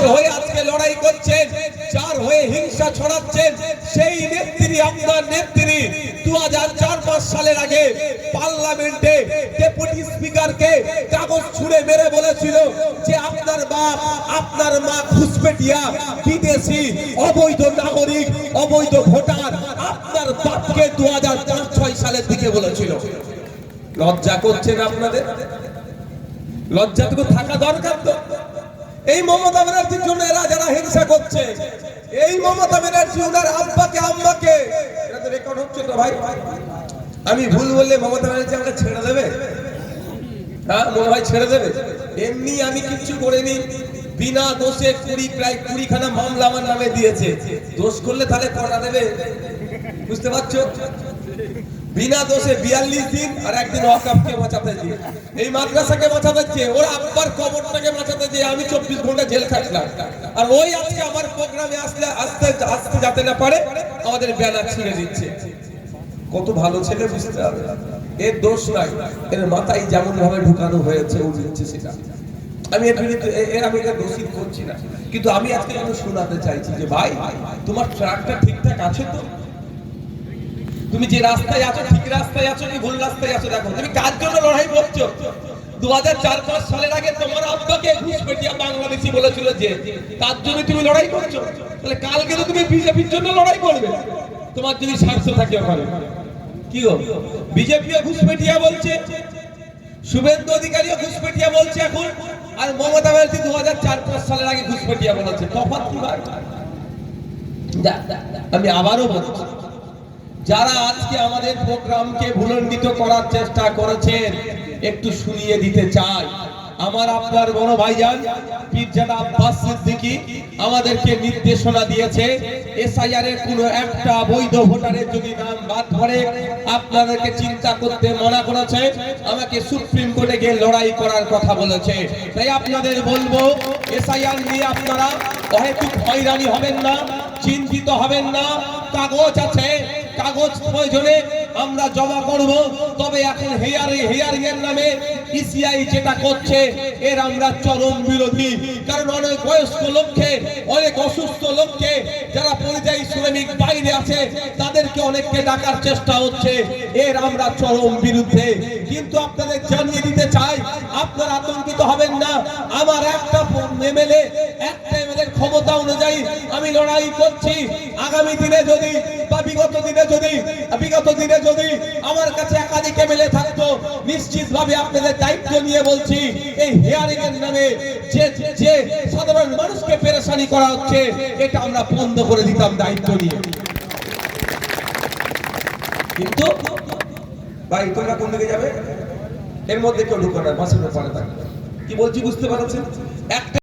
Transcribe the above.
যার হয়ে আজকে লড়াই করছেন, যার হয়ে হিংসা ছড়াচ্ছেন, সেই নেত্রী, আপনার নেত্রী 2004-5 সালের আগে পার্লামেন্টে ডেপুটি স্পিকারকে কাগজ ছুঁড়ে মেরে বলেছিল যে আপনার বাপ, আপনার মা ঘুষপেটিয়া, বিদেশি, অবৈধ নাগরিক, অবৈধ ভোটার, আপনার বাপকে 2005-6 সালের দিকে বলেছিল। লজ্জা করছেন আপনাদের? লজ্জাটুকু থাকা দরকার তো। এই মমতা ব্যানার্জির জন্য এরা যারা হিংসা করছে, এই মমতা ব্যানার্জি ওনার আব্বাকে, আম্মাকে, এটা তো রেকর্ড হচ্ছে তো ভাই। আমি ভুল বললে মমতা ব্যানার্জি আমাকে ছেড়ে দেবে? হ্যাঁ মনে হয় ছেড়ে দেবে? এমনি আমি কিচ্ছু করিনি, বিনা দোষে প্রায় 20খানা মামলা আমার নামে দিয়েছে। দোষ করলে তাহলে কটা দেবে? বুঝতে পারছো? বিনা দোষে 42 দিন আর একদিন ওয়াকফকে বাঁচাতে দিয়ে, এই মাদ্রাসাকে বাঁচাতে দিয়ে, ওর আব্বার কবরটাকে বাঁচাতে দিয়ে আমি 24 ঘন্টা জেল খাটলাম। আর ওই আজকে আমার প্রোগ্রামে আসতে যাতে না পারে আমাদের ব্যানার ছিঁড়ে দিচ্ছে। কত ভালো ছেলে, বুঝতে হবে। এর দোষ নাই, এর মাথায় যেমন ভাবে ঢুকানো হয়েছে ও দিচ্ছে সেটা। আমি আমি এটা দোষী করছি না, কিন্তু আমি আজকে শোনাতে চাইছি যে ভাই, তোমার ট্রাকটা ঠিকঠাক আছে তো? তুমি যে রাস্তায় আছো ঠিক রাস্তায় আছো কি ভুল রাস্তায় আছো? দেখো তুমি কার জন্য লড়াই করছো। 2004-5 সালের আগে তোমার আব্বাকে ঘুষপেটিয়া বাংলাদেশি বলেছিল যে, তার জন্য তুমি লড়াই করছো। তাহলে কালকে তো তুমি বিজেপির জন্য লড়াই করবে, তোমার যদি স্বার্থ থাকে ওখানে। কি গো, বিজেপিও ঘুষপেটিয়া বলছে, শুভেন্দু অধিকারীও ঘুষপেটিয়া বলছে এখন, আর মমতা ব্যানার্জি 2004-5 সালের আগে ঘুষপেটিয়া বলেছে। তফাৎ কি ভাই? আমি আবারও বলছি, যারা আজকে আমাদের প্রোগ্রামকে ভুলণ্ডিত করার চেষ্টা করেছেন, একটু শুনিয়ে দিতে চাই। আমার আপনার বড় ভাইজান পীরজাদা আব্বাস সিদ্দিকী আমাদেরকে নির্দেশনা দিয়েছে, এসআইআর এর কোনো একটা বৈধ ভোটারের যদি নাম বাদ পড়ে আপনাদেরকে চিন্তা করতে মানা করেছে, আমাকে সুপ্রিম কোর্টে গিয়ে লড়াই করার কথা বলেছে। তাই আপনাদের বলবো, এসআইআর নিয়ে আপনারা অহেতুক হয়রানি হবেন না, চিন্তিত হবেন না। কাগজ আছে, কাগজ প্রয়োজনে আমরা জমা করব। তবে এখন হেয়ারিং এর নামে ইসিআই যেটা করছে, এর আমরা চরম বিরোধী। কারণ অনেক বয়স্ক লোককে, অনেক অসুস্থ লোককে, যারা পরিযায়ী শ্রমিক বাইরে আছে, তাদেরকে অনেককে ডাকার চেষ্টা হচ্ছে, এর আমরা চরম বিরুদ্ধে। কিন্তু আপনাদের জানিয়ে দিতে চাই, আপনারা আতঙ্কিত হবেন না। আমার একটা এমএলএ ক্ষমতা অনুযায়ী আমি লড়াই করছি। আগামী দিনে যদি বা বিগত দিনে যদি আমার কাছে একাধিক এমএলএ থাকতো, নিশ্চিতভাবে আপনাদের দায়িত্ব নিয়ে বলছি, এই হিয়ারিং এর নামে যে সাধারণ মানুষকে পেরেশানি করা হচ্ছে, এটা আমরা বন্ধ করে দিতাম দায়িত্ব নিয়ে। কিন্তু ভাই তোমরা কোন দিকে যাবে? এর মধ্যে কেউ ঢুকো না, বাসের ব্যাপারে থাকবে। কি বলছি বুঝতে পারছেন? একটা